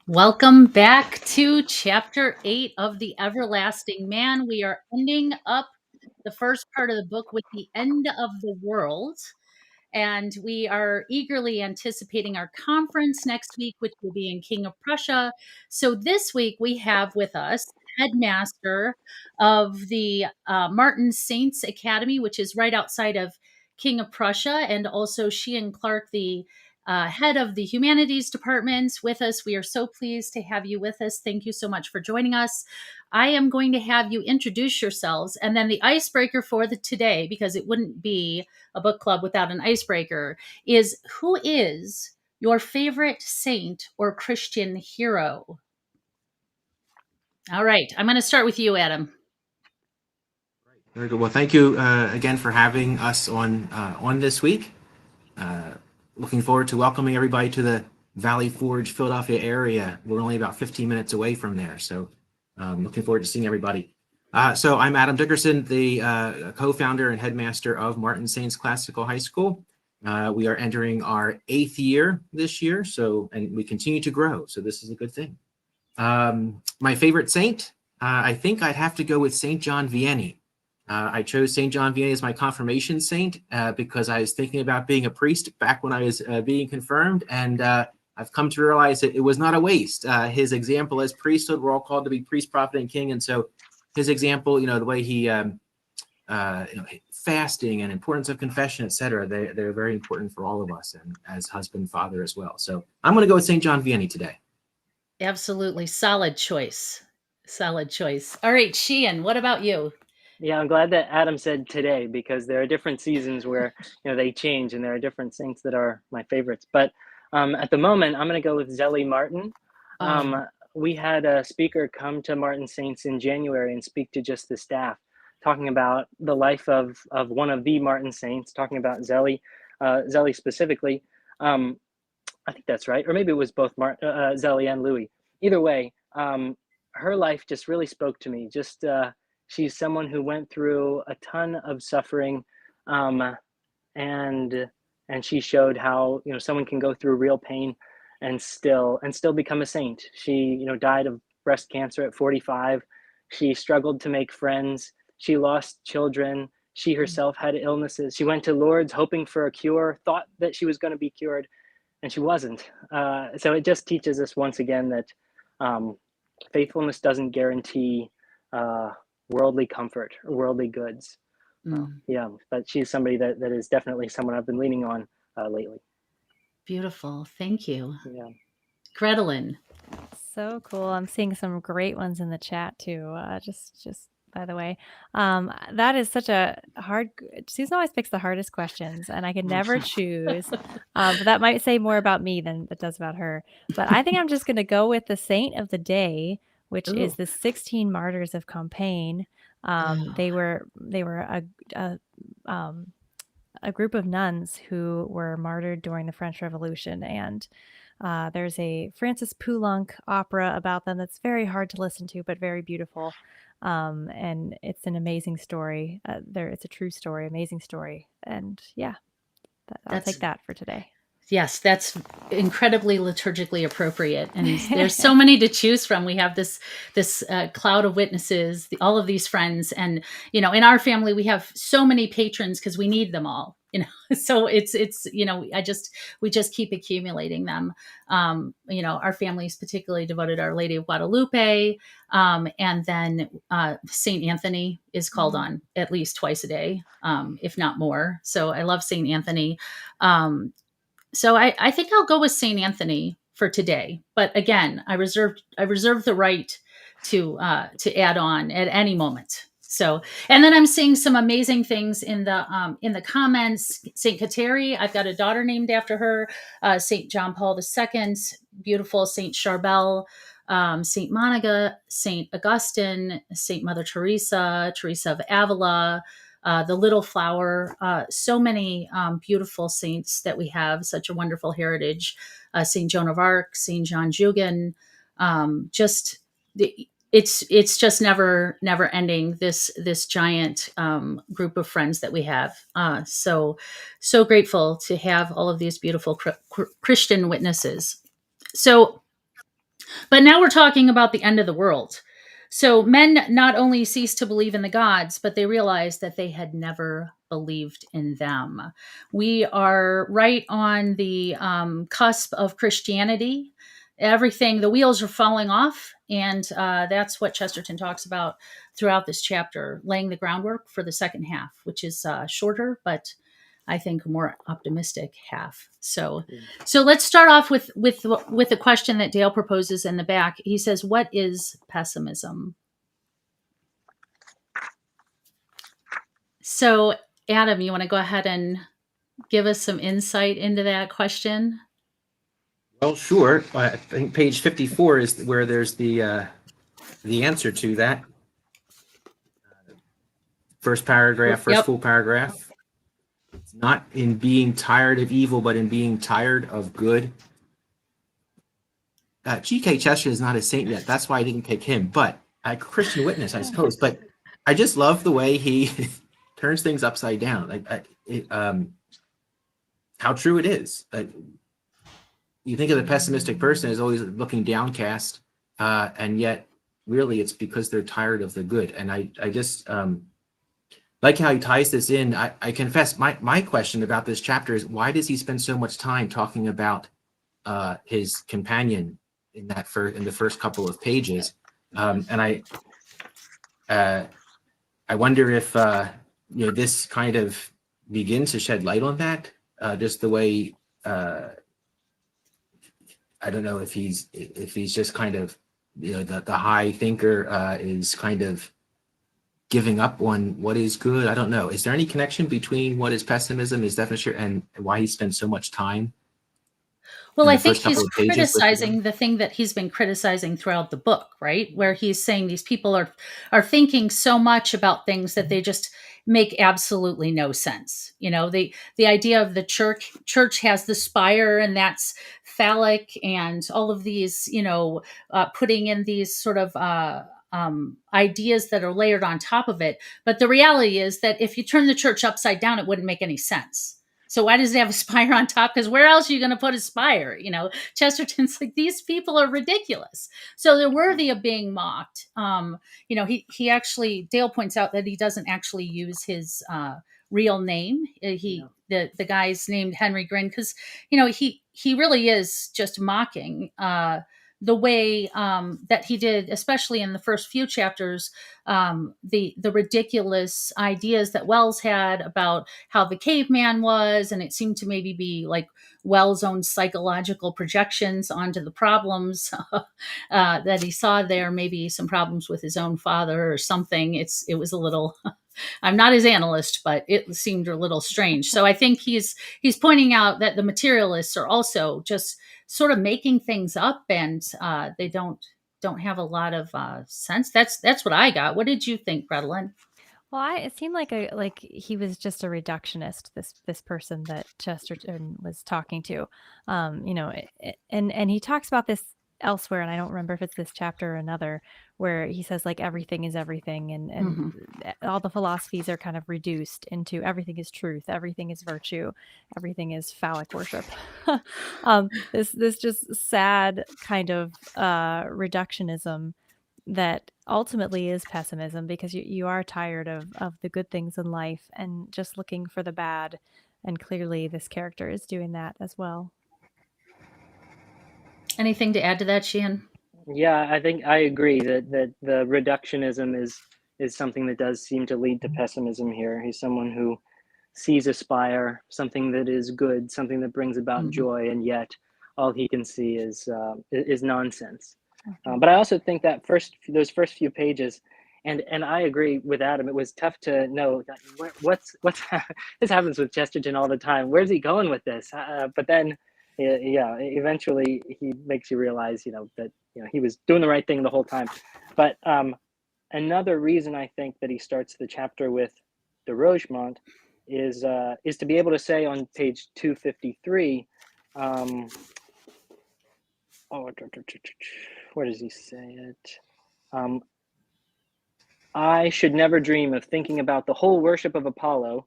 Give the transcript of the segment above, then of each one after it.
Welcome back to chapter 8 of The Everlasting Man. We are ending up the first part of the book with the end of the world. And we are eagerly anticipating our conference next week, which will be in King of Prussia. So this week we have with us headmaster of the Martin Saints Academy, which is right outside of King of Prussia, and also Sheehan Clark, the head of the humanities department, with us. We are so pleased to have you with us. Thank you so much for joining us. I am going to have you introduce yourselves, and then the icebreaker for the today, because it wouldn't be a book club without an icebreaker, is who is your favorite saint or Christian hero? All right, I'm going to start with you, Adam. Very good. Well, thank you again for having us on this week. Looking forward to welcoming everybody to the Valley Forge, Philadelphia area. We're only about 15 minutes away from there, so looking forward to seeing everybody. So I'm Adam Dickerson, the co-founder and headmaster of Martin Saints Classical High School. We are entering our 8th year this year, and we continue to grow, so this is a good thing. My favorite saint, I think I'd have to go with Saint John Vianney. I chose St. John Vianney as my confirmation saint because I was thinking about being a priest back when I was being confirmed, and I've come to realize that it was not a waste. His example as priesthood, we're all called to be priest, prophet, and king, and so his example, the way he, fasting and importance of confession, etc., they're very important for all of us, and as husband, father as well. So I'm going to go with St. John Vianney today. Absolutely solid choice. Solid choice. All right, Sheehan, what about you? Yeah, I'm glad that Adam said today because there are different seasons where they change, and there are different saints that are my favorites. But at the moment, I'm going to go with Zelly Martin. We had a speaker come to Martin Saints in January and speak to just the staff, talking about the life of one of the Martin Saints, talking about Zelly specifically. I think that's right, or maybe it was both Zelly and Louis. Either way, her life just really spoke to me. She's someone who went through a ton of suffering, and she showed how someone can go through real pain and still become a saint. She died of breast cancer at 45. She struggled to make friends. She lost children. She herself had illnesses. She went to Lourdes hoping for a cure, thought that she was going to be cured, and she wasn't. So it just teaches us once again that faithfulness doesn't guarantee worldly comfort or worldly goods. But she's somebody that is definitely someone I've been leaning on lately. Beautiful. Thank you. Yeah. Gretelyn. So cool. I'm seeing some great ones in the chat too. Just by the way, that is such a hard. Susan always picks the hardest questions, and I can never choose. But that might say more about me than it does about her. But I think I'm just going to go with the saint of the day, which is the 16 martyrs of Compiègne. They were a group of nuns who were martyred during the French Revolution, and there's a Francis Poulenc opera about them that's very hard to listen to, but very beautiful. And it's an amazing story. It's a true story, amazing story. And yeah, I'll take that for today. Yes, that's incredibly liturgically appropriate, and there's so many to choose from. We have this cloud of witnesses, all of these friends, and in our family we have so many patrons because we need them all. So it's we just keep accumulating them. Our family's particularly devoted to Our Lady of Guadalupe, and then Saint Anthony is called on at least twice a day, if not more. So I love Saint Anthony. So I think I'll go with St. Anthony for today. But again, I reserve the right to add on at any moment. So, and then I'm seeing some amazing things in the comments. St. Kateri, I've got a daughter named after her. St. John Paul II, beautiful St. Charbel, St. Monica, St. Augustine, St. Mother Teresa, Teresa of Avila, the Little Flower, so many beautiful saints that we have, such a wonderful heritage. St. Joan of Arc, St. John Jugan, it's just never ending, this giant group of friends that we have. So grateful to have all of these beautiful Christian witnesses. So But now we're talking about the end of the world. So men not only ceased to believe in the gods, but they realized that they had never believed in them. We are right on the cusp of Christianity. Everything, the wheels are falling off. And that's what Chesterton talks about throughout this chapter, laying the groundwork for the second half, which is shorter, but I think more optimistic half. So let's start off with a question that Dale proposes in the back. He says, "What is pessimism?" So, Adam, you want to go ahead and give us some insight into that question? Well, sure. I think page 54 is where there's the answer to that. First paragraph, first full paragraph. It's not in being tired of evil, but in being tired of good. G.K. Chesterton is not a saint yet. That's why I didn't pick him. But a Christian witness, I suppose. But I just love the way he turns things upside down. How true it is. You think of the pessimistic person as always looking downcast, and yet really it's because they're tired of the good. And I just like how he ties this in. I confess my question about this chapter is, why does he spend so much time talking about his companion in the first couple of pages? And I wonder if this kind of begins to shed light on that, just the way I don't know if he's just kind of the high thinker is kind of giving up on what is good. I don't know. Is there any connection between what is pessimism, his definition, and why he spends so much time? Well, I think he's criticizing the thing that he's been criticizing throughout the book, right? Where he's saying these people are thinking so much about things that they just make absolutely no sense. The idea of the church has the spire, and that's phallic, and all of these, putting in these sort of ideas that are layered on top of it. But the reality is that if you turn the church upside down, it wouldn't make any sense. So why does it have a spire on top? Because where else are you going to put a spire? Chesterton's like, these people are ridiculous. So they're worthy of being mocked. He actually, Dale points out that he doesn't actually use his real name. The guy's named Henry Grin because, he really is just mocking the way that he did, especially in the first few chapters, the ridiculous ideas that Wells had about how the caveman was, and it seemed to maybe be like Wells' own psychological projections onto the problems that he saw there, maybe some problems with his own father or something. It was a little I'm not his analyst, but it seemed a little strange. So I think he's pointing out that the materialists are also just sort of making things up, and they don't have a lot of sense. That's what I got. What did you think, Gretelin? Well, it seemed like he was just a reductionist. This person that Chesterton was talking to, and he talks about this elsewhere, and I don't remember if it's this chapter or another, where he says like everything is everything, and all the philosophies are kind of reduced into everything is truth, everything is virtue, everything is phallic worship. This just sad kind of reductionism that ultimately is pessimism, because you are tired of the good things in life and just looking for the bad, and clearly this character is doing that as well. Anything to add to that, Sheehan? Yeah, I think I agree that the reductionism is something that does seem to lead to pessimism here. He's someone who sees a spire, something that is good, something that brings about joy, and yet all he can see is nonsense. But I also think that those first few pages, and I agree with Adam. It was tough to know that what's this happens with Chesterton all the time. Where's he going with this? But then, eventually he makes you realize, that he was doing the right thing the whole time. But another reason I think that he starts the chapter with de Rougemont is to be able to say on page 253. Where does he say it? I should never dream of thinking about the whole worship of Apollo,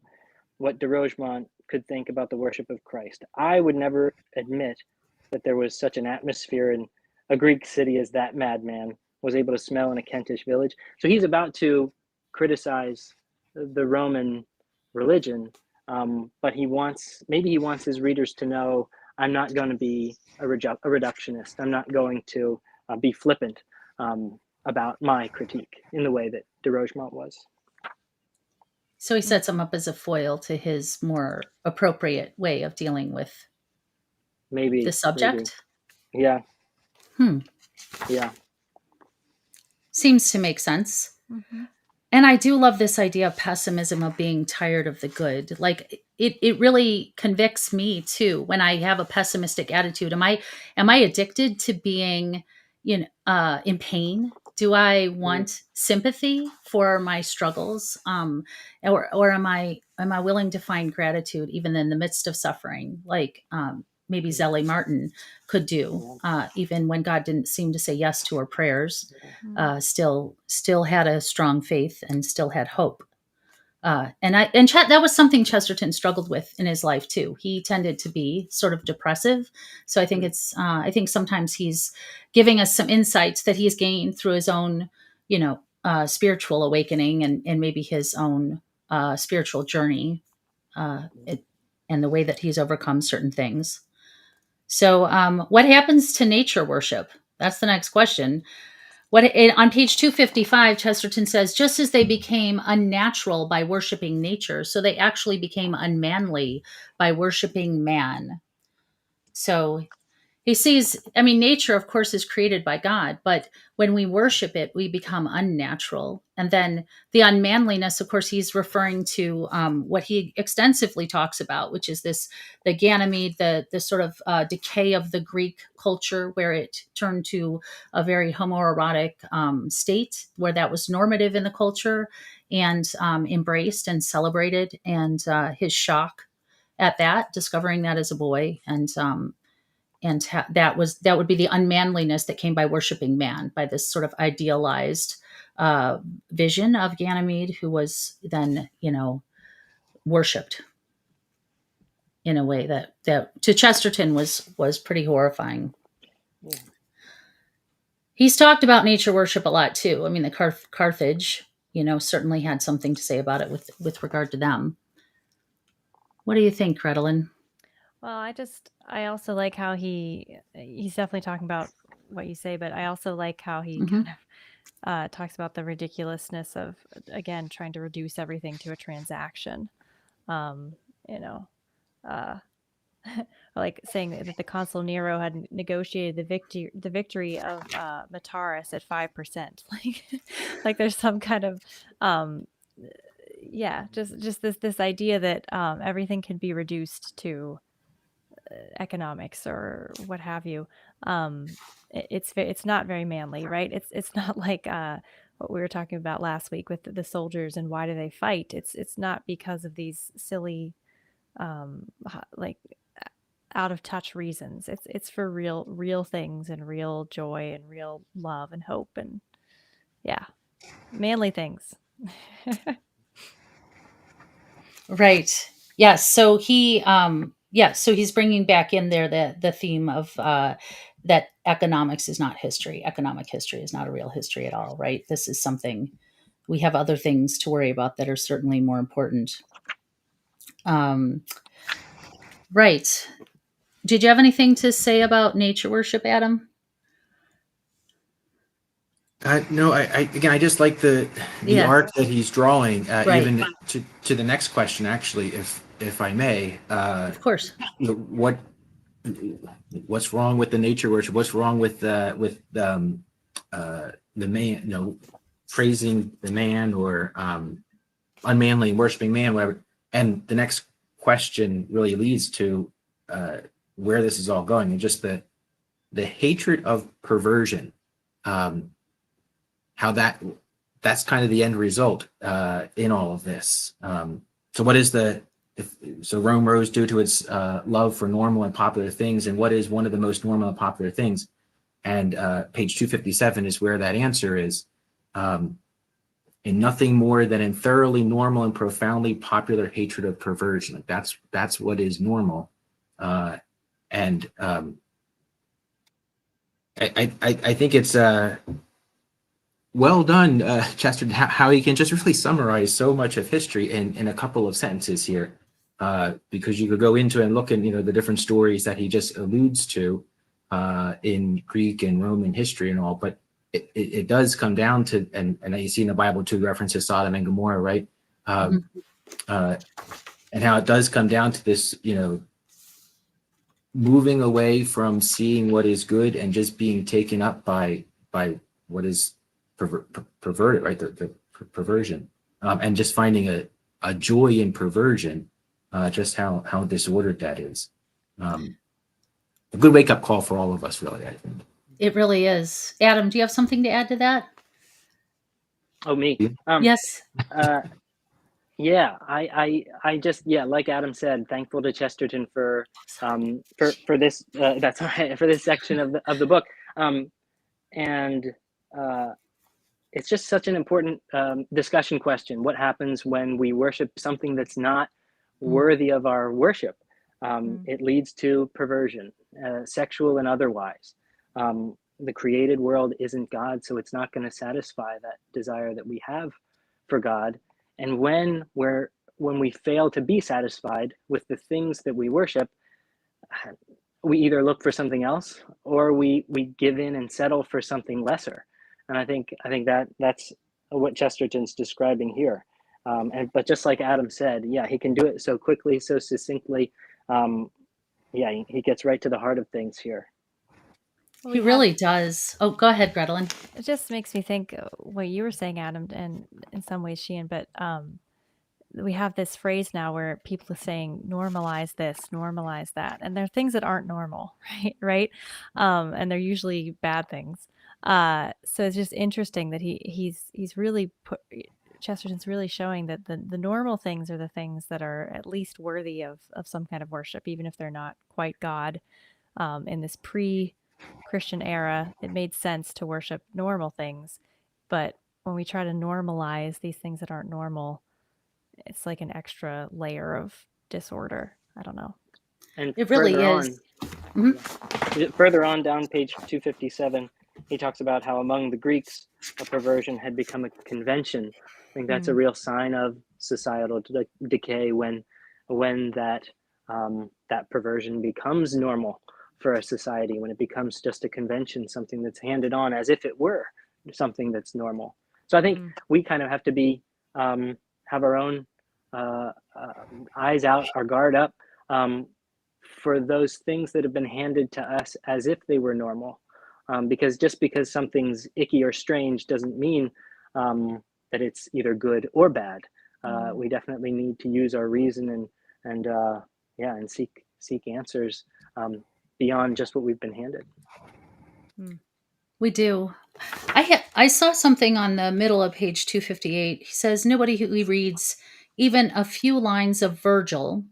what de Rougemont could think about the worship of Christ. I would never admit that there was such an atmosphere and a Greek city as that madman was able to smell in a Kentish village. So he's about to criticize the Roman religion, but maybe he wants his readers to know, I'm not going to be a reductionist. I'm not going to be flippant about my critique in the way that de Rougemont was. So he sets him up as a foil to his more appropriate way of dealing with the subject. Maybe. Yeah. Yeah. Seems to make sense. Mm-hmm. And I do love this idea of pessimism, of being tired of the good. Like it really convicts me too when I have a pessimistic attitude. Am I addicted to being in pain? Do I want sympathy for my struggles? Or am I willing to find gratitude even in the midst of suffering? Like maybe Zelly Martin could do, even when God didn't seem to say yes to her prayers, still had a strong faith and still had hope. That was something Chesterton struggled with in his life too. He tended to be sort of depressive. So I think I think sometimes he's giving us some insights that he's gained through his own, spiritual awakening and maybe his own spiritual journey, and the way that he's overcome certain things. So, what happens to nature worship? That's the next question. On page 255, Chesterton says, just as they became unnatural by worshiping nature, so they actually became unmanly by worshiping man. So he sees, nature, of course, is created by God, but when we worship it, we become unnatural. And then the unmanliness, of course, he's referring to what he extensively talks about, which is the Ganymede, the sort of decay of the Greek culture, where it turned to a very homoerotic state, where that was normative in the culture and embraced and celebrated, and his shock at that, discovering that as a boy, that would be the unmanliness that came by worshiping man, by this sort of idealized vision of Ganymede, who was then, worshipped in a way that to Chesterton was pretty horrifying. Yeah. He's talked about nature worship a lot too. The Carthage, certainly had something to say about it with regard to them. What do you think, Gretelin? Well, I also like how he's definitely talking about what you say, but I also like how he kind of talks about the ridiculousness of, again, trying to reduce everything to a transaction. Like saying that the consul Nero had negotiated the victory of Metaurus at 5%. Like there's some kind of just this idea that everything can be reduced to economics or what have you. It's not very manly, right? It's not like what we were talking about last week with the soldiers and why do they fight. It's not because of these silly like out of touch reasons. It's for real things and real joy and real love and hope and manly things. Right. Yes. So he so he's bringing back in there the theme of that economics is not history. Economic history is not a real history at all, right? This is something, we have other things to worry about that are certainly more important. Right. Did you have anything to say about nature worship, Adam? No, I just like the art that he's drawing, right. Even to the next question, actually, if I may. Of course. What's wrong with the nature worship? What's wrong with the man? Praising the man or unmanly worshiping man, whatever. And the next question really leads to where this is all going, and just the hatred of perversion. How that's kind of the end result in all of this. So what is Rome rose due to its love for normal and popular things, and what is one of the most normal and popular things? And page 257 is where that answer is. In nothing more than in thoroughly normal and profoundly popular hatred of perversion. Like that's what is normal, and I think it's well done, Chesterton, how he can just really summarize so much of history in a couple of sentences here, because you could go into and look at the different stories that he just alludes to in Greek and Roman history and all, but it does come down to, and you see in the Bible too, references Sodom and Gomorrah, right? And how it does come down to this, moving away from seeing what is good and just being taken up by what is perverted, right? The perversion, and just finding a joy in perversion, just how disordered that is. A good wake up call for all of us, really, I think. It really is. Adam, do you have something to add to that? Oh, me? Yes. Yeah, I just, like Adam said, thankful to Chesterton for this that's all right, for this section of the book, and it's just such an important discussion question. What happens when we worship something that's not worthy of our worship? It leads to perversion, sexual and otherwise. The created world isn't God, so it's not going to satisfy that desire that we have for God. And when we fail to be satisfied with the things that we worship, we either look for something else or we give in and settle for something lesser. And I think that's what Chesterton's describing here. But just like Adam said, he can do it so quickly, so succinctly. He gets right to the heart of things here. He really does. Oh, go ahead, Gretelyn. It just makes me think what you were saying, Adam, and in some ways, Sheehan, but we have this phrase now where people are saying normalize this, normalize that, and there are things that aren't normal, right? And they're usually bad things. So it's just interesting that he's really Chesterton's really showing that the normal things are the things that are at least worthy of some kind of worship, even if they're not quite God. In this pre-Christian era, it made sense to worship normal things, but when we try to normalize these things that aren't normal, it's like an extra layer of disorder. I don't know. And it really is. Further on down page 257, he talks about how among the Greeks, a perversion had become a convention. I think that's a real sign of societal decay when that perversion becomes normal for a society, when it becomes just a convention, something that's handed on as if it were something that's normal. So I think we kind of have to be have our own eyes out, our guard up, for those things that have been handed to us as if they were normal. Because just because something's icky or strange doesn't mean that it's either good or bad. We definitely need to use our reason and seek answers beyond just what we've been handed. We do. I saw something on the middle of page 258. He says, nobody who reads even a few lines of Virgil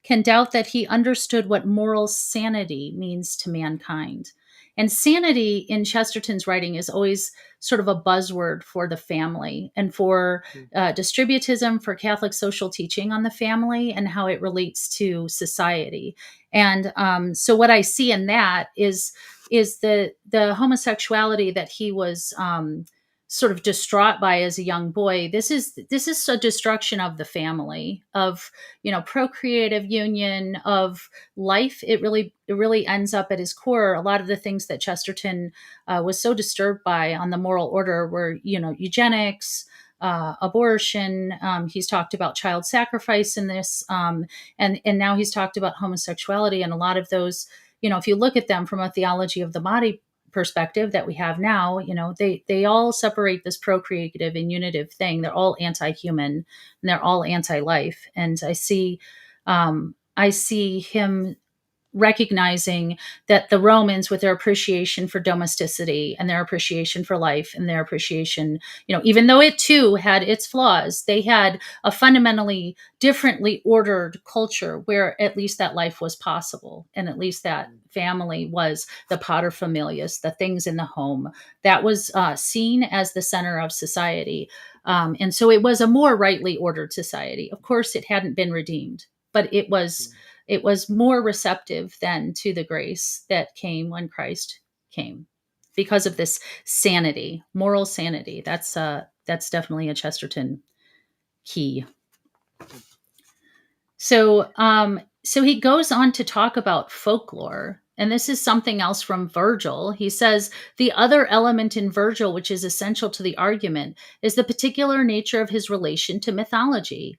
can doubt that he understood what moral sanity means to mankind. And sanity in Chesterton's writing is always sort of a buzzword for the family and for distributism, for Catholic social teaching on the family and how it relates to society. And so what I see in that is the homosexuality that he was sort of distraught by as a young boy. This is a destruction of the family, of procreative union, of life. It really ends up at his core. A lot of the things that Chesterton was so disturbed by on the moral order were eugenics, abortion. He's talked about child sacrifice in this, and now he's talked about homosexuality, and a lot of those. If you look at them from a theology of the body perspective that we have now, they all separate this procreative and unitive thing. They're all anti-human and they're all anti-life. And I see him recognizing that the Romans, with their appreciation for domesticity and their appreciation for life and their appreciation, even though it too had its flaws, they had a fundamentally differently ordered culture where at least that life was possible. And at least that family was the paterfamilias, the things in the home that was seen as the center of society. And so it was a more rightly ordered society. Of course, it hadn't been redeemed, but it was more receptive than to the grace that came when Christ came. because of this sanity, moral sanity. That's definitely a Chesterton key. So so he goes on to talk about folklore, and this is something else from Virgil. He says the other element in Virgil which is essential to the argument is the particular nature of his relation to mythology,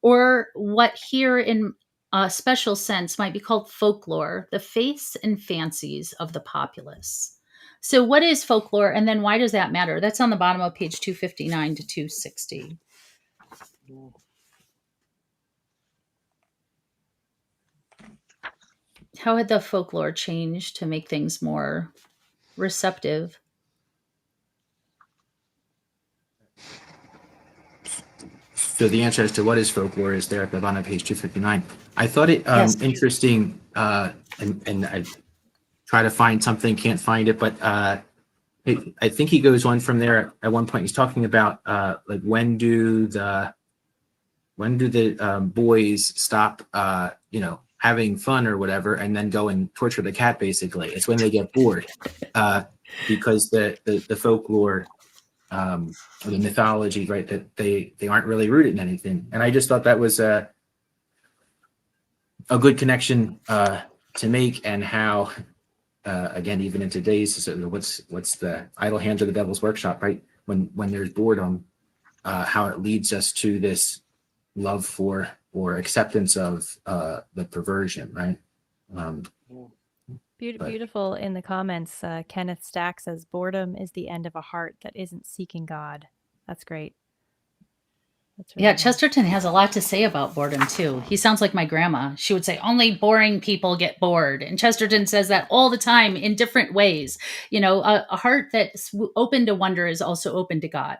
or what here in a special sense might be called folklore, the faiths and fancies of the populace. So what is folklore, and then why does that matter? That's on the bottom of page 259 to 260. How had the folklore changed to make things more receptive? So the answer as to what is folklore is there at the bottom of page 259. I thought it Yes. interesting, and I try to find something, can't find it, but I think he goes on from there. At one point, he's talking about like when do the boys stop, having fun or whatever, and then go and torture the cat. Basically, it's when they get bored, because the folklore, or the mythology, right? That they aren't really rooted in anything. And I just thought that was a good connection to make, and how again, even in today's, what's the idle hands of the devil's workshop, right? When there's boredom, how it leads us to this love for or acceptance of the perversion, right? Beautiful in the comments. Kenneth Stack says, boredom is the end of a heart that isn't seeking God. That's great. That's really Yeah, nice. Chesterton has a lot to say about boredom too. He sounds like my grandma. She would say, only boring people get bored. And Chesterton says that all the time in different ways. A heart that's open to wonder is also open to God.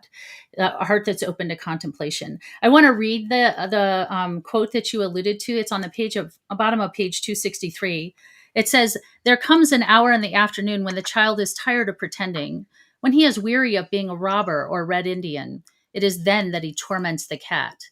A heart that's open to contemplation. I want to read the quote that you alluded to. It's on the bottom of page 263. It says, there comes an hour in the afternoon when the child is tired of pretending, when he is weary of being a robber or red Indian. It is then that he torments the cat.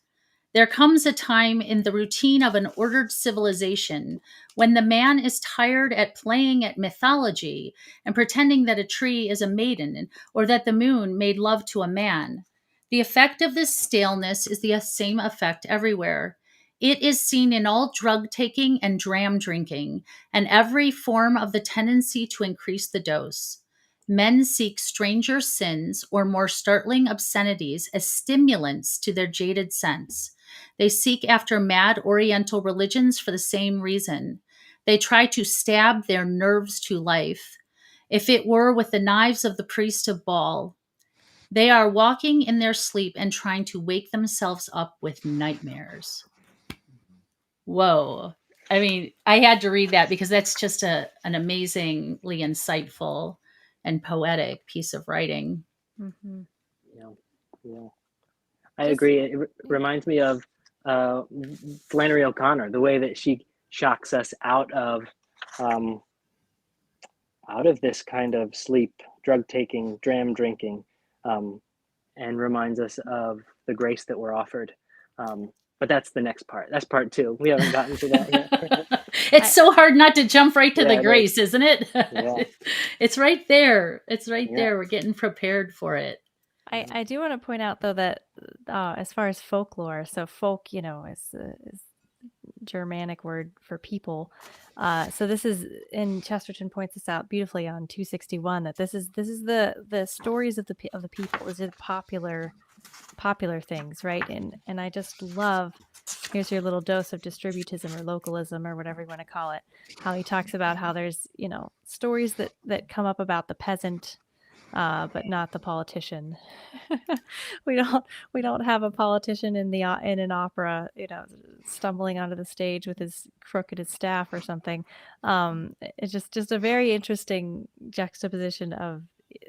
There comes a time in the routine of an ordered civilization when the man is tired at playing at mythology and pretending that a tree is a maiden or that the moon made love to a man. The effect of this staleness is the same effect everywhere. It is seen in all drug taking and dram drinking, and every form of the tendency to increase the dose. Men seek stranger sins or more startling obscenities as stimulants to their jaded sense. They seek after mad Oriental religions for the same reason. They try to stab their nerves to life, if it were with the knives of the priest of Baal. They are walking in their sleep and trying to wake themselves up with nightmares. Whoa. I mean, I had to read that because that's just an amazingly insightful and poetic piece of writing. Mm-hmm. Yeah. I agree. It reminds me of Flannery O'Connor, the way that she shocks us out of this kind of sleep, drug taking, dram drinking, and reminds us of the grace that we're offered. But that's the next part. That's part 2. We haven't gotten to that yet. It's so hard not to jump right to Yeah, the it grace, isn't it? Yeah. It's right there. It's right Yeah. there. We're getting prepared for it. I do want to point out, though, that as far as folklore, so folk, is Germanic word for people. So this is, and Chesterton points this out beautifully on 261, that this is the stories of the people. These are the popular things, right? And I just love, here's your little dose of distributism or localism or whatever you want to call it, how he talks about how there's stories that come up about the peasant, but not the politician. we don't have a politician in an opera, stumbling onto the stage with his crooked staff or something. It's just a very interesting juxtaposition of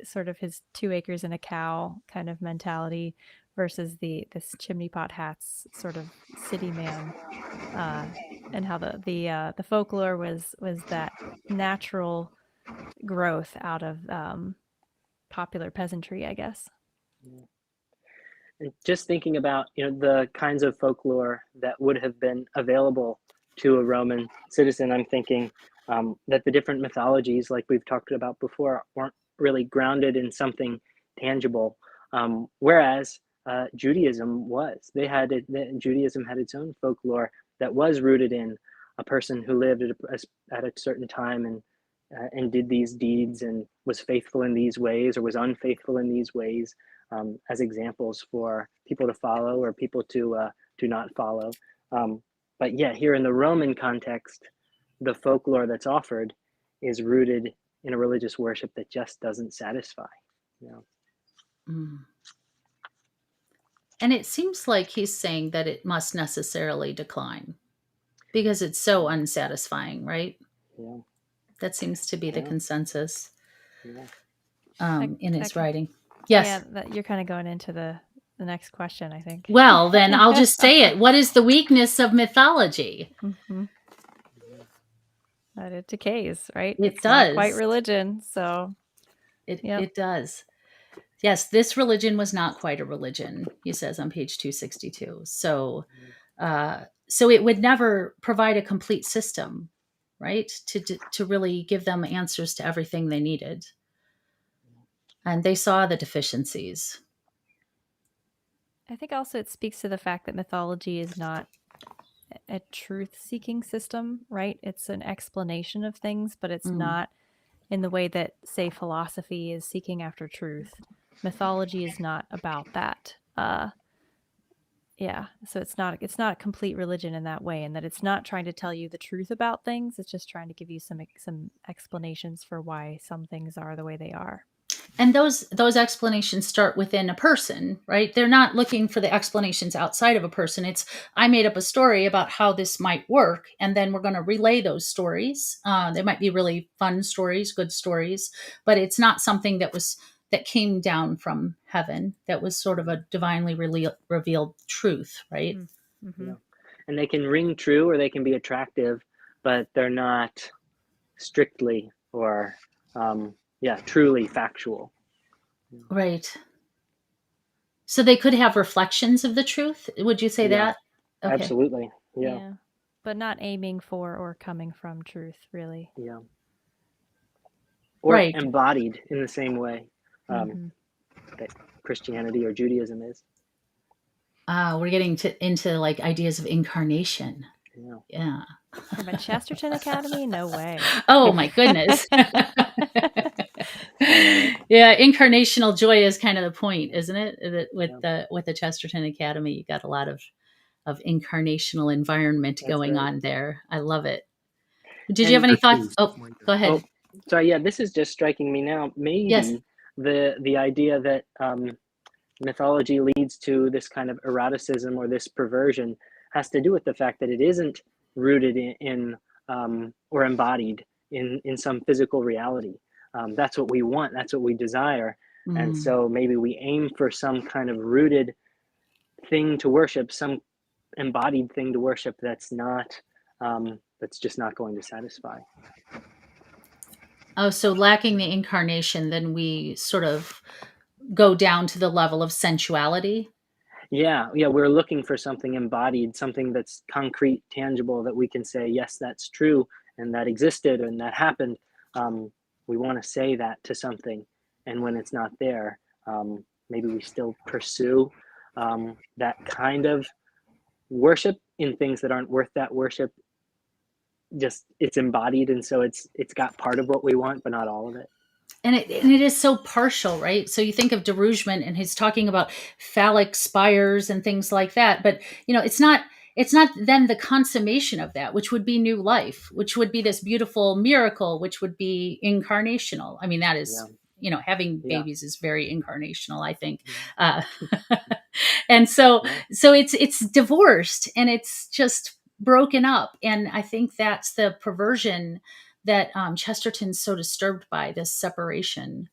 sort of his 2 acres and a cow kind of mentality versus this chimney pot hats sort of city man, and how the folklore was that natural growth out of popular peasantry, I guess. And just thinking about the kinds of folklore that would have been available to a Roman citizen, I'm thinking that the different mythologies, like we've talked about before, weren't really grounded in something tangible. Whereas Judaism was. Judaism had its own folklore that was rooted in a person who lived at a certain time and did these deeds and was faithful in these ways or was unfaithful in these ways, as examples for people to follow or people to not follow. But yeah, here in the Roman context, the folklore that's offered is rooted in a religious worship that just doesn't satisfy. Mm. And it seems like he's saying that it must necessarily decline because it's so unsatisfying, right? Yeah. That seems to be the consensus Yeah. in his writing. Yes. Yeah, you're kind of going into the next question, I think. Well, then I'll just say it. What is the weakness of mythology? Mm-hmm. That it decays, right? It's not does. quite religion, so it does. Yes, this religion was not quite a religion, he says on page 262. So it would never provide a complete system, right? To really give them answers to everything they needed. And they saw the deficiencies. I think also it speaks to the fact that mythology is not a truth-seeking system, right? It's an explanation of things, but it's not in the way that, say, philosophy is seeking after truth. Mythology is not about that. So it's not a complete religion in that way, and that it's not trying to tell you the truth about things. It's just trying to give you some explanations for why some things are the way they are. And those explanations start within a person, right? They're not looking for the explanations outside of a person. It's, I made up a story about how this might work, and then we're going to relay those stories. They might be really fun stories, good stories, but it's not something that came down from heaven. That was sort of a divinely revealed truth, right? Mm-hmm. Yeah. And they can ring true or they can be attractive, but they're not strictly or truly factual. Right. So they could have reflections of the truth. Would you say that? Okay. Absolutely. Yeah. But not aiming for or coming from truth, really. Yeah. Or embodied in the same way that Christianity or Judaism is. We're getting into like ideas of incarnation. Yeah. From a Chesterton Academy? No way. Oh my goodness. Yeah, incarnational joy is kind of the point, isn't it? That with the Chesterton Academy, you got a lot of incarnational environment going on there. I love it. Did you have any thoughts? Oh, go ahead. Oh, sorry. Yeah, this is just striking me now. Maybe the idea that mythology leads to this kind of eroticism or this perversion has to do with the fact that it isn't rooted in or embodied in some physical reality. That's what we want. That's what we desire. And so maybe we aim for some kind of rooted thing to worship, some embodied thing to worship that's not, that's just not going to satisfy. Oh, so lacking the incarnation, then we sort of go down to the level of sensuality. Yeah, we're looking for something embodied, something that's concrete, tangible, that we can say, yes, that's true, and that existed, and that happened. We want to say that to something, and when it's not there, maybe we still pursue that kind of worship in things that aren't worth that worship. Just it's embodied, and so it's got part of what we want, but not all of it. And it is so partial, right? So you think of Derugement, and he's talking about phallic spires and things like that. But it's not then the consummation of that, which would be new life, which would be this beautiful miracle, which would be incarnational. I mean, that is, having babies is very incarnational, I think. And so it's divorced, and it's just broken up. And I think that's the perversion that Chesterton's so disturbed by, this separation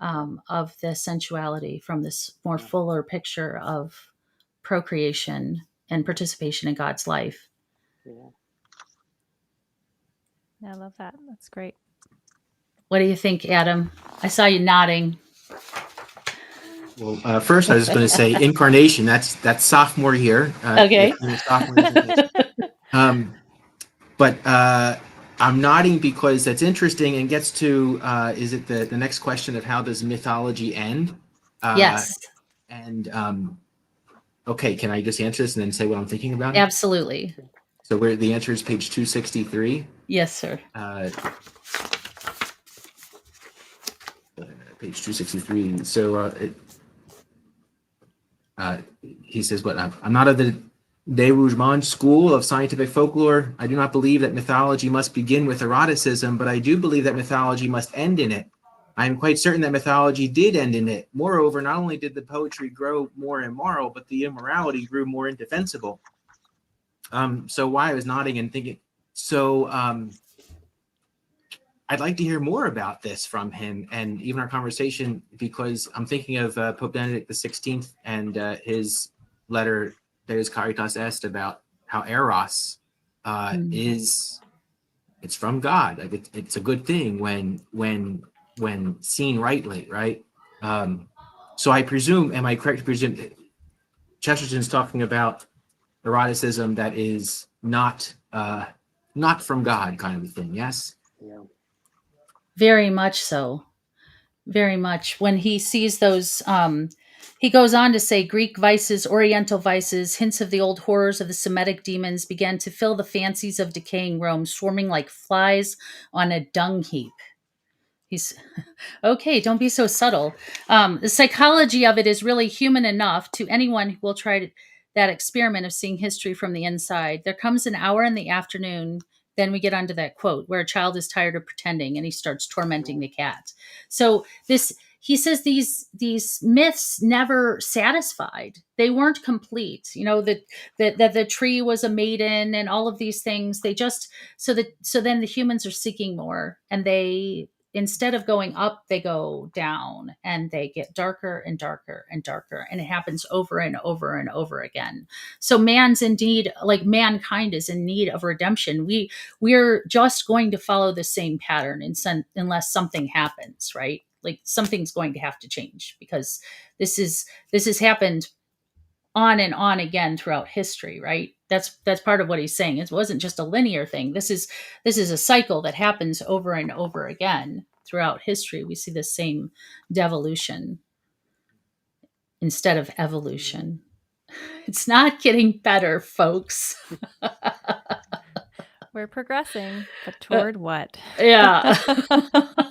of the sensuality from this more fuller picture of procreation and participation in God's life. Yeah. I love that. That's great. What do you think, Adam? I saw you nodding. Well, first I was going to say incarnation. That's sophomore year. Okay. Sophomore but I'm nodding because that's interesting and gets to is it the next question of how does mythology end? Yes, And okay, can I just answer this and then say what I'm thinking about it? absolutely. So where the answer is page 263. Yes, sir. Page 263. So he says, "What I'm not of the de Rougemont school of scientific folklore. I do not believe that mythology must begin with eroticism, but I do believe that mythology must end in it. I am quite certain that mythology did end in it. Moreover, not only did the poetry grow more immoral, but the immorality grew more indefensible." So why I was nodding and thinking, so I'd like to hear more about this from him and even our conversation, because I'm thinking of Pope Benedict XVI and his letter, Deus Caritas Est, about how Eros is, it's from God. Like it's a good thing when seen rightly, right? So I presume, am I correct to presume, Chesterton's talking about eroticism that is not from God, kind of a thing, yes? Yeah. Very much so. Very much. When he sees those, he goes on to say Greek vices, Oriental vices, hints of the old horrors of the Semitic demons began to fill the fancies of decaying Rome, swarming like flies on a dung heap. He's okay, don't be so subtle. The psychology of it is really human enough to anyone who will try that experiment of seeing history from the inside. There comes an hour in the afternoon, then we get onto that quote, where a child is tired of pretending and he starts tormenting the cat. So this, he says these myths never satisfied. They weren't complete. You know, that the tree was a maiden and all of these things. They just, so then the humans are seeking more, and they, instead of going up, they go down, and they get darker and darker and darker. And it happens over and over and over again. So man's in need, like mankind is in need of redemption. We're just going to follow the same pattern unless something happens, right? Like something's going to have to change, because this has happened on and on again throughout history, right? That's part of what he's saying. It wasn't just a linear thing. This is a cycle that happens over and over again throughout history. We see the same devolution instead of evolution. It's not getting better, folks. We're progressing, but toward what? Yeah.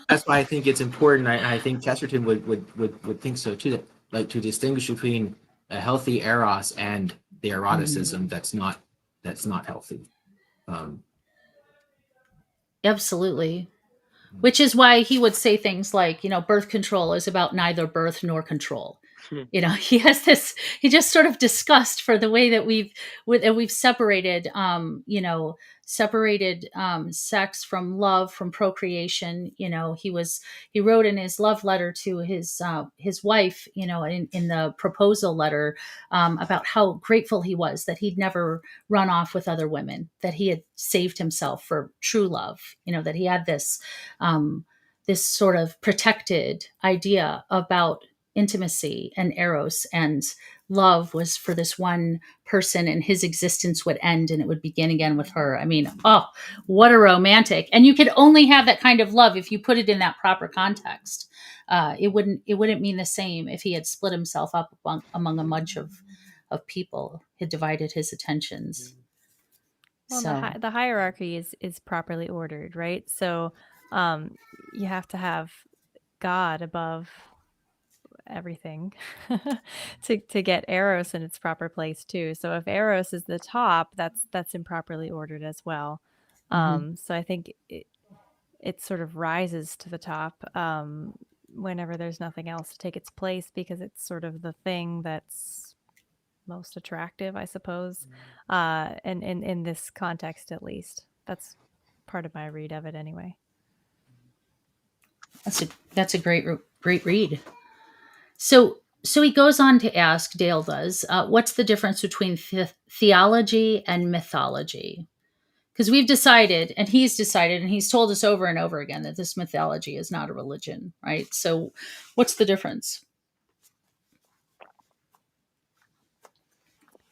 That's why I think it's important. I think Chesterton would think so too, that like to distinguish between a healthy eros and the eroticism that's not healthy. Absolutely. Which is why he would say things like, birth control is about neither birth nor control. He has this, he just sort of disgust for the way that we've separated, sex from love, from procreation. He wrote in his love letter to his wife, in the proposal letter, about how grateful he was that he'd never run off with other women, that he had saved himself for true love, that he had this, this sort of protected idea about intimacy and eros, and love was for this one person, and his existence would end and it would begin again with her. I mean, oh, what a romantic. And you could only have that kind of love if you put it in that proper context. It wouldn't mean the same if he had split himself up among a bunch of people, had divided his attentions. Well, So the hierarchy is properly ordered, right? So you have to have God above everything to get Eros in its proper place too. So if Eros is the top, that's improperly ordered as well. So I think it sort of rises to the top whenever there's nothing else to take its place, because it's sort of the thing that's most attractive, I suppose, and in this context at least. That's part of my read of it anyway. that's a great read. So he goes on to ask, Dale does, what's the difference between theology and mythology? Because we've decided, and he's told us over and over again that this mythology is not a religion, right? So what's the difference?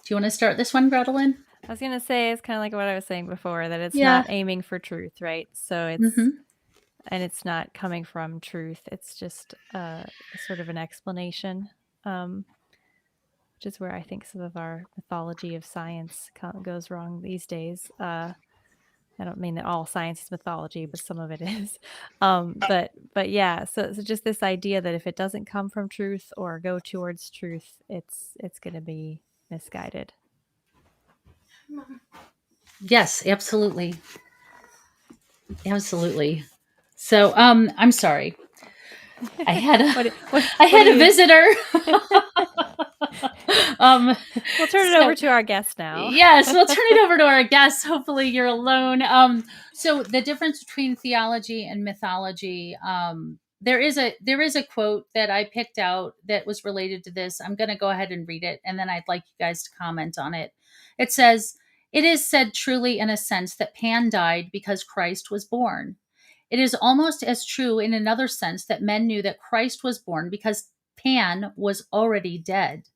Do you want to start this one, Gretelyn? I was gonna say it's kind of like what I was saying before, that it's Yeah. not aiming for truth, right? So it's not coming from truth. It's just sort of an explanation, which is where I think some of our mythology of science goes wrong these days. I don't mean that all science is mythology, but some of it is. But yeah, so just this idea that if it doesn't come from truth or go towards truth, it's going to be misguided. Yes, absolutely. Absolutely. So, I'm sorry. I had a visitor. We'll turn it over to our guest now. Yes, we'll turn it over to our guest. Hopefully you're alone. So the difference between theology and mythology, there is a quote that I picked out that was related to this. I'm going to go ahead and read it, and then I'd like you guys to comment on it. It says, "It is said truly in a sense that Pan died because Christ was born. It is almost as true in another sense that men knew that Christ was born because Pan was already dead.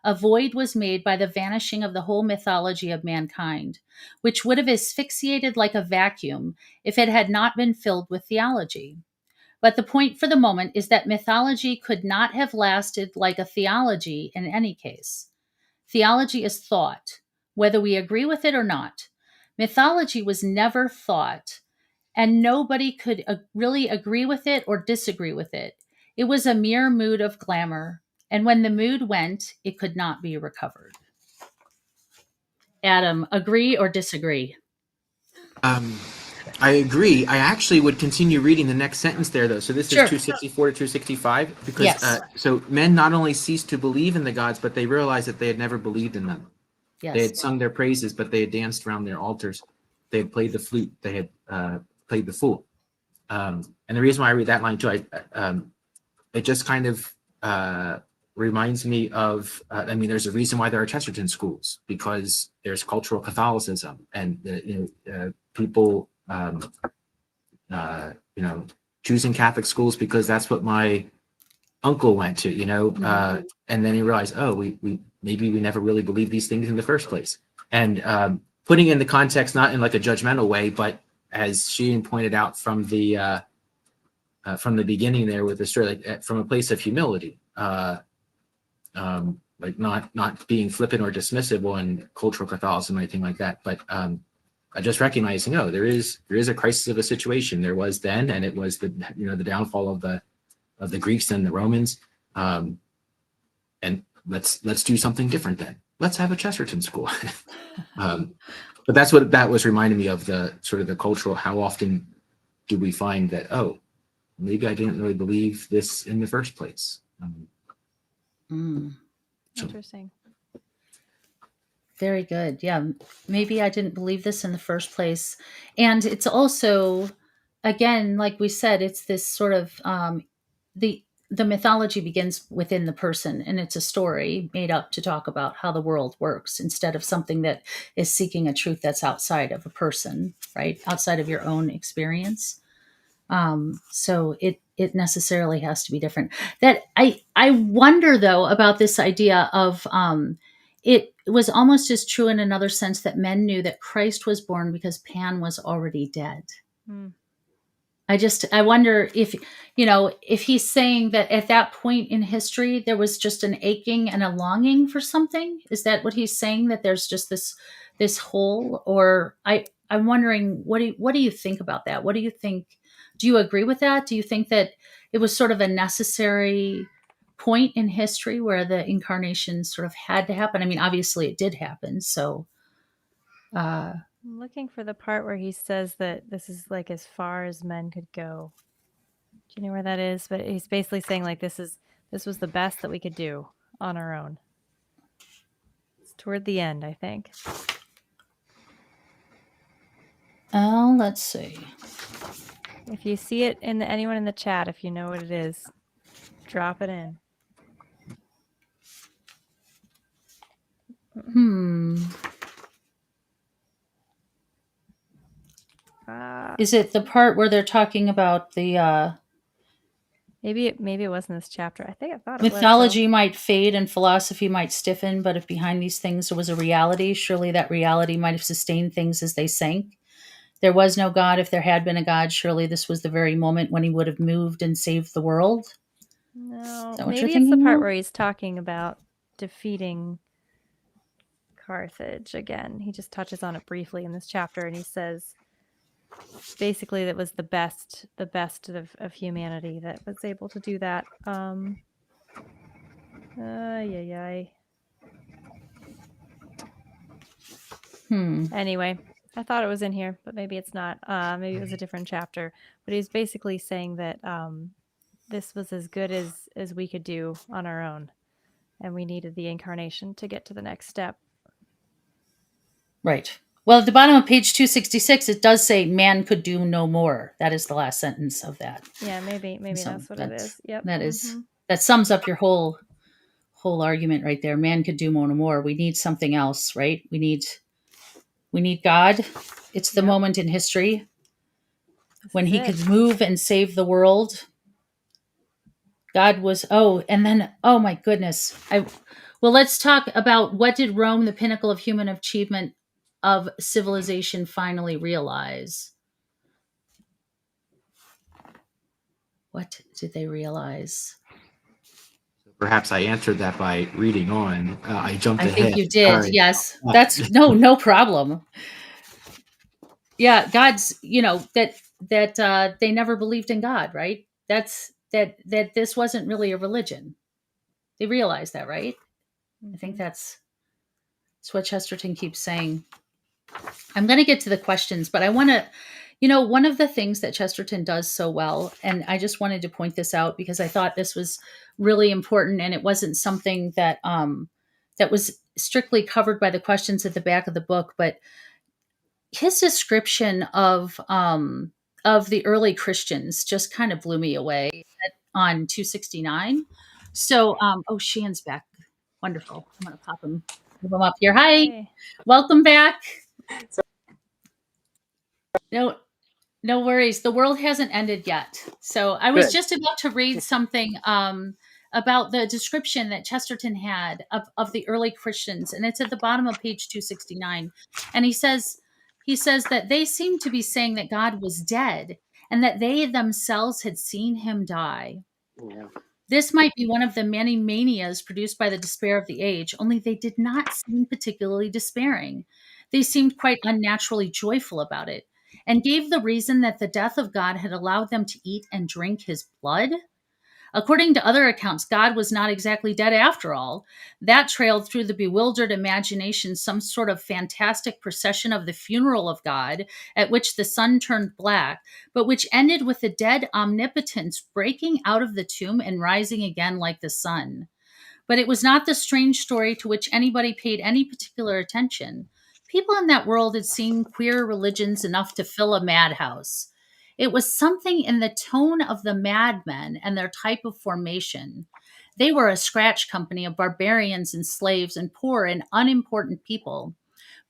A void was made by the vanishing of the whole mythology of mankind, which would have asphyxiated like a vacuum if it had not been filled with theology. But the point for the moment is that mythology could not have lasted like a theology in any case. Theology is thought, whether we agree with it or not. Mythology was never thought, and nobody could really agree with it or disagree with it. It was a mere mood of glamour, and when the mood went, it could not be recovered." Adam, agree or disagree? I agree. I actually would continue reading the next sentence there, though. So this Sure. is 264 to 265, because Yes. so men not only ceased to believe in the gods, but they realized that they had never believed in them. Yes. They had sung their praises, but they had danced around their altars. They had played the flute. They had played the fool. And the reason why I read that line too, it just kind of reminds me of. I mean, there's a reason why there are Chesterton schools, because there's cultural Catholicism, and people, choosing Catholic schools because that's what my uncle went to. And then he realized, oh, we maybe we never really believed these things in the first place. And putting in the context, not in like a judgmental way, but as Sheehan pointed out from the beginning there with the story, like, from a place of humility, like not being flippant or dismissive on cultural Catholicism or anything like that, but just recognizing, oh, there is a crisis of a situation. There was then, and it was the downfall of the Greeks and the Romans, and let's do something different then. Let's have a Chesterton school. But that's what that was reminding me of, the sort of the cultural. How often do we find that, oh, maybe I didn't really believe this in the first place? Interesting. Very good. Yeah, maybe I didn't believe this in the first place. And it's also, again, like we said, it's this sort of the mythology begins within the person, and it's a story made up to talk about how the world works, instead of something that is seeking a truth that's outside of a person, right? Outside of your own experience. So it necessarily has to be different. That I wonder though about this idea of it was almost as true in another sense that men knew that Christ was born because Pan was already dead. I wonder if he's saying that at that point in history there was just an aching and a longing for something. Is that what he's saying, that there's just this hole? Or I'm wondering, what do you think about that? What do you think? Do you agree with that? Do you think that it was sort of a necessary point in history where the incarnation sort of had to happen? I mean, obviously it did happen. So I'm looking for the part where he says that this is like as far as men could go. Do you know where that is? But he's basically saying like this was the best that we could do on our own. It's toward the end, I think. Oh, let's see. If you see it anyone in the chat, if you know what it is, drop it in. Is it the part where they're talking about the Maybe it wasn't this chapter. I thought it was. Mythology might fade and philosophy might stiffen, but if behind these things there was a reality, surely that reality might have sustained things as they sank. There was no God. If there had been a God, surely this was the very moment when he would have moved and saved the world. No, Is that what maybe you're it's the thinking part of? where he's talking about defeating Carthage again. He just touches on it briefly in this chapter, and he says basically that was the best of humanity that was able to do that. Anyway, I thought it was in here, but maybe it's not. Maybe it was a different chapter. But he's basically saying that this was as good as we could do on our own, and we needed the incarnation to get to the next step. Right. Well, at the bottom of page 266, it does say man could do no more. That is the last sentence of that. Yeah, maybe So that's what it is. Yep. That is that sums up your whole argument right there. Man could do no more. We need something else, right? We need God. It's the moment in history when he could move and save the world. God was, and then, oh my goodness. Well, let's talk about what did Rome, the pinnacle of human achievement of civilization, finally realize? What did they realize? Perhaps I answered that by reading on. I jumped ahead. I think you did. Sorry. Yes. That's no problem. Yeah. God's, that they never believed in God, right? That this wasn't really a religion. They realized that, right? I think that's what Chesterton keeps saying. I'm going to get to the questions, but I want to, one of the things that Chesterton does so well, and I just wanted to point this out because I thought this was really important, and it wasn't something that that was strictly covered by the questions at the back of the book, but his description of the early Christians just kind of blew me away on 269. So, Shan's back. Wonderful. I'm going to pop him. Move him up here. Hi. Hey. Welcome back. No worries. The world hasn't ended yet. So I was just about to read something about the description that Chesterton had of the early Christians. And it's at the bottom of page 269. And he says that they seemed to be saying that God was dead and that they themselves had seen him die. Yeah. This might be one of the many manias produced by the despair of the age, only they did not seem particularly despairing. They seemed quite unnaturally joyful about it, and gave the reason that the death of God had allowed them to eat and drink his blood. According to other accounts, God was not exactly dead after all. That trailed through the bewildered imagination some sort of fantastic procession of the funeral of God, at which the sun turned black, but which ended with the dead omnipotence breaking out of the tomb and rising again like the sun. But it was not the strange story to which anybody paid any particular attention. People in that world had seen queer religions enough to fill a madhouse. It was something in the tone of the madmen and their type of formation. They were a scratch company of barbarians and slaves and poor and unimportant people,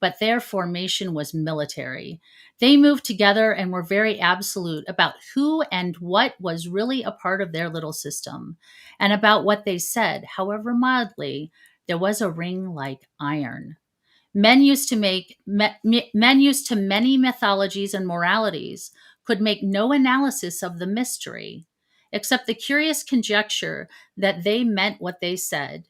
but their formation was military. They moved together and were very absolute about who and what was really a part of their little system, and about what they said, however mildly, there was a ring like iron. Men used to many mythologies and moralities, could make no analysis of the mystery, except the curious conjecture that they meant what they said.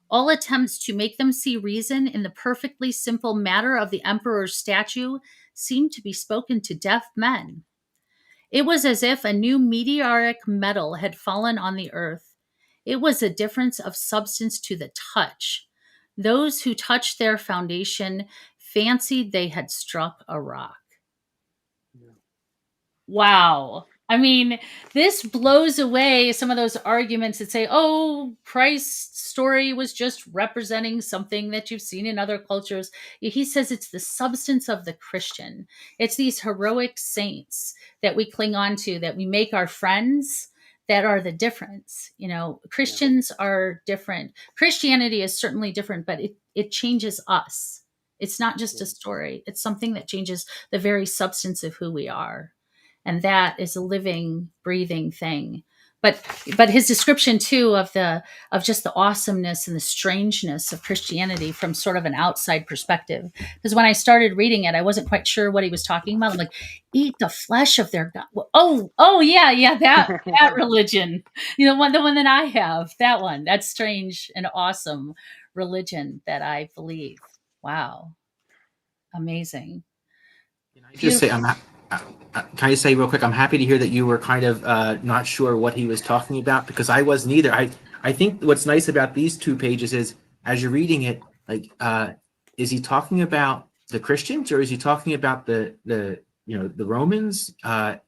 All attempts to make them see reason in the perfectly simple matter of the emperor's statue seemed to be spoken to deaf men. It was as if a new meteoric metal had fallen on the earth. It was a difference of substance to the touch. Those who touched their foundation fancied they had struck a rock. Yeah. Wow. I mean, this blows away some of those arguments that say, Christ's story was just representing something that you've seen in other cultures. He says it's the substance of the Christian. It's these heroic saints that we cling on to, that we make our friends, that are the difference. Christians are different. Christianity is certainly different, but it changes us. It's not just a story. It's something that changes the very substance of who we are. And that is a living, breathing thing. but his description too of just the awesomeness and the strangeness of Christianity from sort of an outside perspective. Because when I started reading it, I wasn't quite sure what he was talking about. I'm like, eat the flesh of their God. Oh yeah, that religion. The one that I have, that one, that strange and awesome religion that I believe. Wow, amazing. Can I just say, can I just say real quick, I'm happy to hear that you were kind of not sure what he was talking about, because I wasn't either. I think what's nice about these 2 pages is, as you're reading it, like, is he talking about the Christians, or is he talking about the Romans? I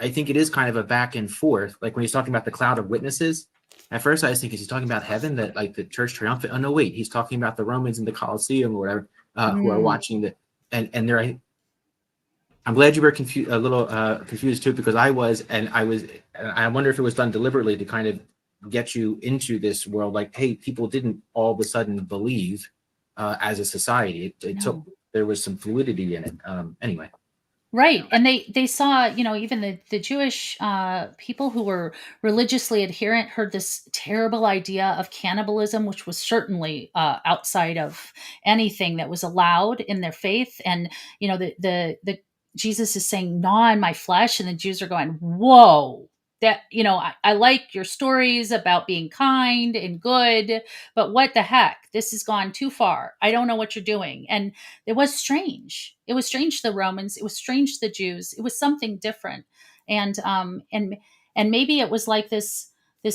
think it is kind of a back and forth. Like when he's talking about the cloud of witnesses, at first I was thinking, is he talking about heaven, that like the church triumphant? Oh no, wait, he's talking about the Romans in the Colosseum or whatever, who are watching and they're. I'm glad you were a little confused too, because I was, and I wonder if it was done deliberately to kind of get you into this world. Like, hey, people didn't all of a sudden believe as a society. It took, there was some fluidity in it. Anyway. Right. And they saw, even the Jewish people who were religiously adherent heard this terrible idea of cannibalism, which was certainly outside of anything that was allowed in their faith. And, the Jesus is saying, gnaw on my flesh. And the Jews are going, whoa, that, I like your stories about being kind and good, but what the heck? This has gone too far. I don't know what you're doing. And it was strange. It was strange to the Romans. It was strange to the Jews. It was something different. And maybe it was like this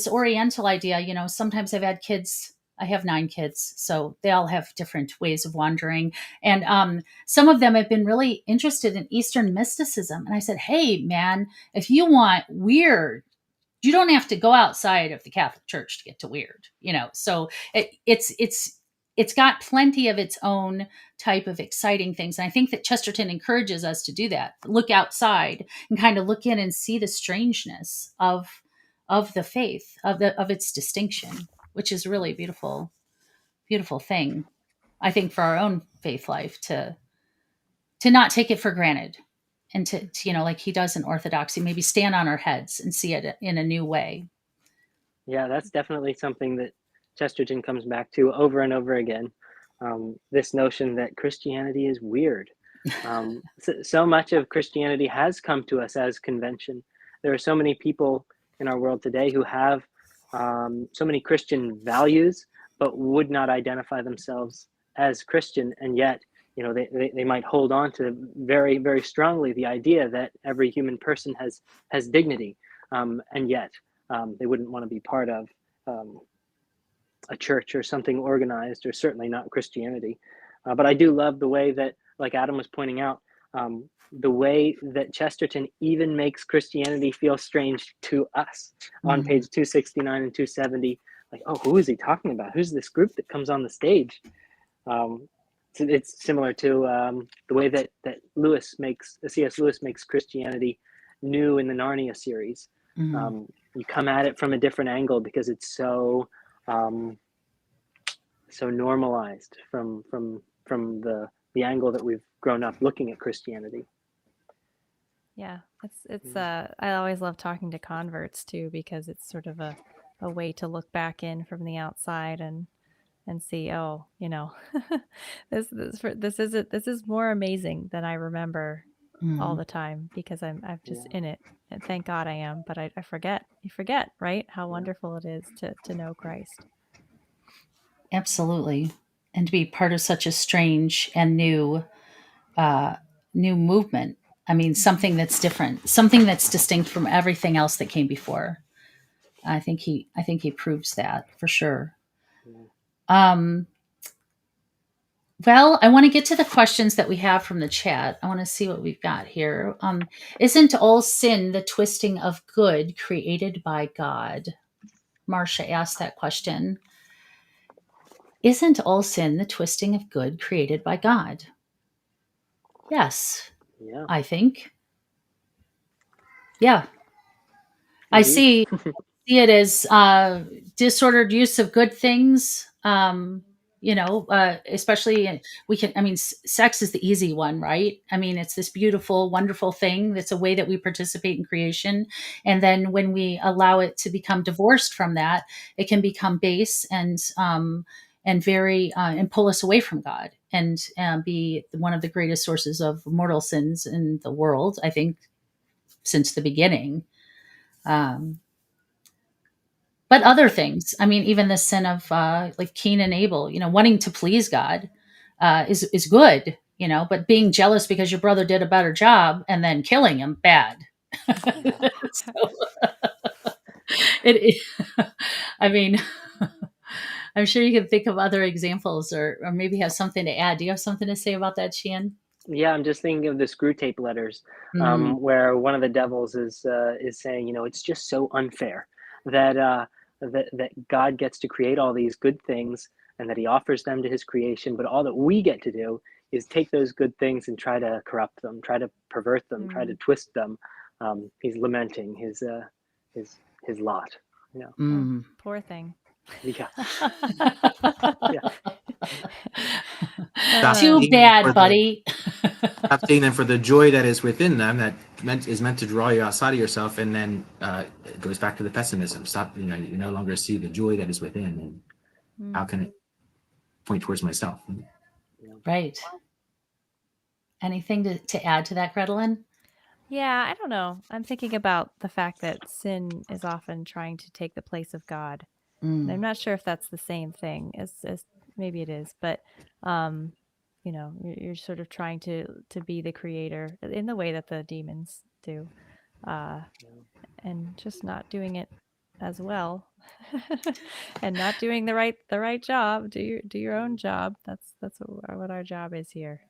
Oriental idea. Sometimes I've had kids. I have 9 kids, so they all have different ways of wandering. And some of them have been really interested in Eastern mysticism. And I said, hey, man, if you want weird, you don't have to go outside of the Catholic Church to get to weird. So it's got plenty of its own type of exciting things. And I think that Chesterton encourages us to do that. Look outside and kind of look in and see the strangeness of the faith, of its distinction, which is really beautiful, beautiful thing, I think, for our own faith life, to not take it for granted, and to like he does in Orthodoxy, maybe stand on our heads and see it in a new way. Yeah, that's definitely something that Chesterton comes back to over and over again. This notion that Christianity is weird. So much of Christianity has come to us as convention. There are so many people in our world today who have so many Christian values, but would not identify themselves as Christian, and yet they might hold on to very, very strongly the idea that every human person has dignity, and yet they wouldn't want to be part of a church or something organized, or certainly not Christianity. But I do love the way that, like Adam was pointing out, the way that Chesterton even makes Christianity feel strange to us on page 269 and 270. Like, oh, who is he talking about? Who's this group that comes on the stage? It's similar to the way that C.S. Lewis makes Christianity new in the Narnia series. You come at it from a different angle because it's so normalized from the angle that we've grown up looking at Christianity. Yeah, it's I always love talking to converts too, because it's sort of a way to look back in from the outside and see, oh, this is more amazing than I remember all the time, because I'm just in it, and thank God I am. But I forget. You forget, right? How wonderful it is to know Christ. Absolutely, and to be part of such a strange and new movement. I mean, something that's different, something that's distinct from everything else that came before. I think he proves that for sure. Well, I want to get to the questions that we have from the chat. I want to see what we've got here. Isn't all sin the twisting of good created by God? Marcia asked that question. Isn't all sin the twisting of good created by God? Yes, Yeah. I think. Yeah. Indeed. I see it as disordered use of good things, especially we can, I mean, sex is the easy one, right? I mean, it's this beautiful, wonderful thing. That's a way that we participate in creation. And then when we allow it to become divorced from that, it can become base and very, and pull us away from God and be one of the greatest sources of mortal sins in the world, I think, since the beginning. But other things, I mean, even the sin of like Cain and Abel, wanting to please God is good, but being jealous because your brother did a better job and then killing him, bad. So it I mean, I'm sure you can think of other examples or maybe have something to add. Do you have something to say about that, Sheehan? Yeah, I'm just thinking of the screw tape letters, Mm, where one of the devils is saying, it's just so unfair that that God gets to create all these good things and that He offers them to His creation, but all that we get to do is take those good things and try to corrupt them, try to pervert them, try to Mm. twist them. He's lamenting his his lot. Yeah, Oh, mm. poor thing. yeah, yeah. Stop Too seeing them for bad, the buddy. stop seeing them for the joy that is within them that is meant to draw you outside of yourself, and then it goes back to the pessimism. Stop, you no longer see the joy that is within, and how Mm. can it point towards myself? Right. Anything to add to that, Gretelin? Yeah, I don't know. I'm thinking about the fact that sin is often trying to take the place of God. And I'm Mm, not sure if that's the same thing as maybe it is, but um, you're sort of trying to be the creator in the way that the demons do, uh, and just not doing it as well, and not doing the right job. Do your own job. That's what our job is here.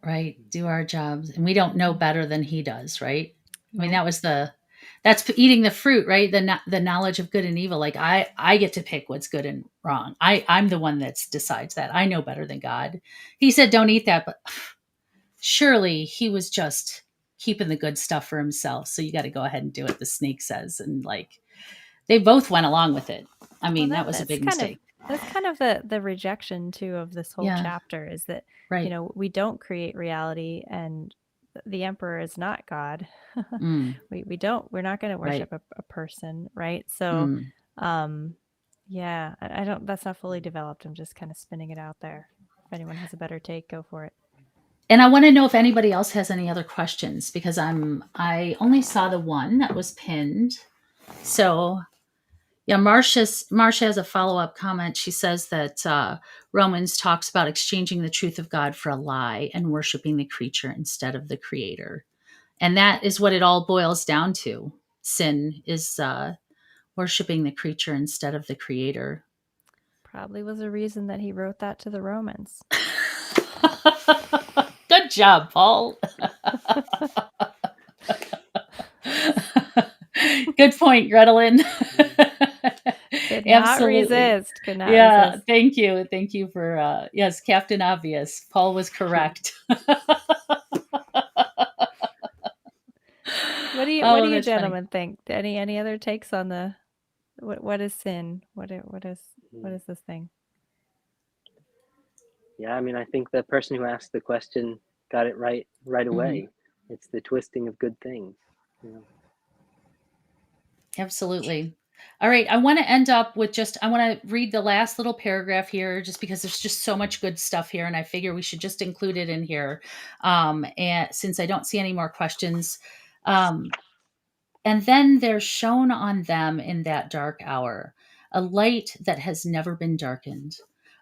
right. Do our jobs. And we don't know better than he does, right? I mean, No. that's eating the fruit, right? The knowledge of good and evil. Like I get to pick what's good and wrong. I'm the one that decides that. I know better than God. He said, don't eat that, but surely he was just keeping the good stuff for himself. So you got to go ahead and do it. The snake says, and like they both went along with it. I Well, mean, that that was a that's big kind of mistake. that's kind of the rejection too of this whole Yeah. chapter is that Right. we don't create reality, and the emperor is not God. Mm, We're not going to right. worship a person, right? So, Mm. um, yeah, I don't. That's not fully developed. I'm just kind of spinning it out there. If anyone has a better take, go for it. And I want to know if anybody else has any other questions because I only saw the one that was pinned. So yeah, Marcia has a follow up comment. She says that Romans talks about exchanging the truth of God for a lie and worshiping the creature instead of the creator, and that is what it all boils down to. Sin is worshiping the creature instead of the creator. Probably was a reason that he wrote that to the Romans. Good job, Paul. Good point, Gretelin. Could not Absolutely. resist. Could not Yeah, resist. thank you. Thank you for yes, Captain Obvious. Paul was correct. What do Oh, you that's funny. gentlemen think? Any other takes on the what is sin? What is this thing? Yeah, I mean, I think the person who asked the question got it right Mhm. away. It's the twisting of good things. You know? Absolutely. All right, I want to end up with I want to read the last little paragraph here just because there's just so much good stuff here and I figure we should just include it in here. And since I don't see any more questions, um, and then there shone on them in that dark hour a light that has never been darkened,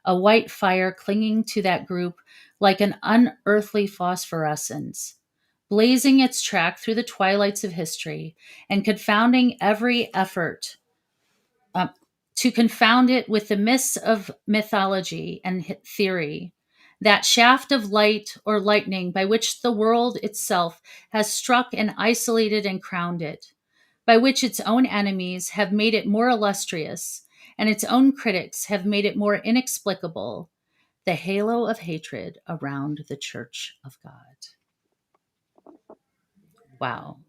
a white fire clinging to that group like an unearthly phosphorescence, blazing its track through the twilights of history and confounding every effort um, to confound it with the mists of mythology and theory. That shaft of light or lightning by which the world itself has struck and isolated and crowned it, by which its own enemies have made it more illustrious, and its own critics have made it more inexplicable, the halo of hatred around the Church of God. Wow.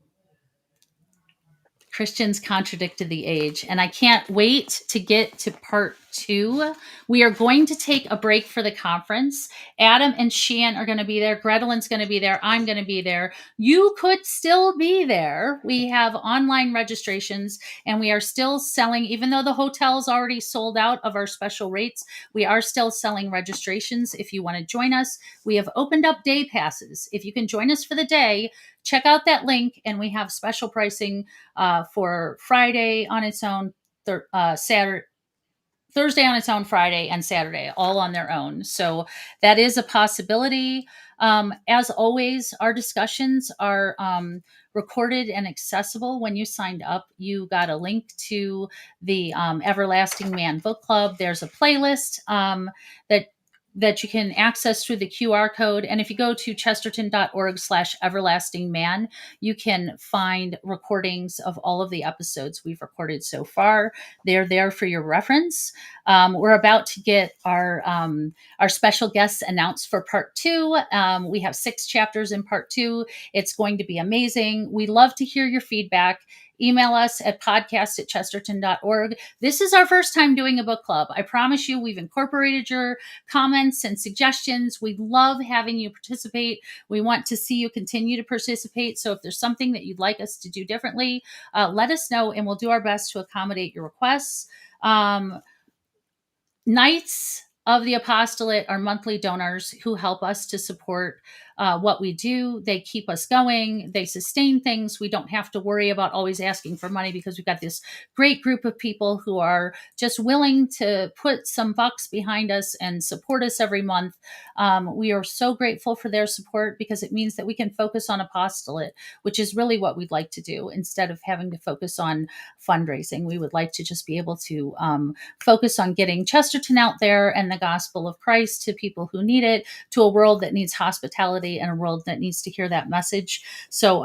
Christians contradicted the age. And I can't wait to get to part 2. We are going to take a break for the conference. Adam and Shan are going to be there. Gretelin's going to be there. I'm going to be there. You could still be there. We have online registrations, and we are still selling, even though the hotel is already sold out of our special rates, we are still selling registrations. If you want to join us, we have opened up day passes. If you can join us for the day, check out that link, and we have special pricing for Friday on its own, Thursday on its own, Friday and Saturday, all on their own. So that is a possibility. As always, our discussions are recorded and accessible. When you signed up, you got a link to the Everlasting Man Book Club. There's a playlist that you can access through the QR code. And if you go to chesterton.org/everlastingman, you can find recordings of all of the episodes we've recorded so far. They're there for your reference. We're about to get our special guests announced for part 2. We have 6 chapters in part 2. It's going to be amazing. We love to hear your feedback. Email us at podcast@chesterton.org. This is our first time doing a book club. I promise you, we've incorporated your comments and suggestions. We love having you participate. We want to see you continue to participate. So if there's something that you'd like us to do differently, let us know, and we'll do our best to accommodate your requests. Knights of the Apostolate are monthly donors who help us to support what we do. They keep us going. They sustain things. We don't have to worry about always asking for money because we've got this great group of people who are just willing to put some bucks behind us and support us every month. We are so grateful for their support because it means that we can focus on apostolate, which is really what we'd like to do. Instead of having to focus on fundraising, we would like to just be able to focus on getting Chesterton out there and the gospel of Christ to people who need it, to a world that needs hospitality and a world that needs to hear that message. So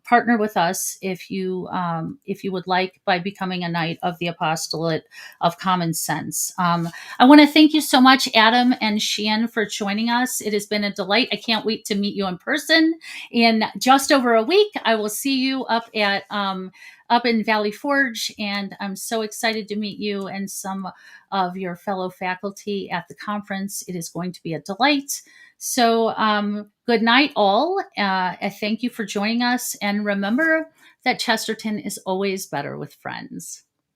partner with us if you would like, by becoming a Knight of the Apostolate of Common Sense. I want to thank you so much, Adam and Shan, for joining us. It has been a delight. I can't wait to meet you in person in just over a week. I will see you up in Valley Forge, and I'm so excited to meet you and some of your fellow faculty at the conference. It is going to be a delight. So good night, all. I thank you for joining us, and remember that Chesterton is always better with friends.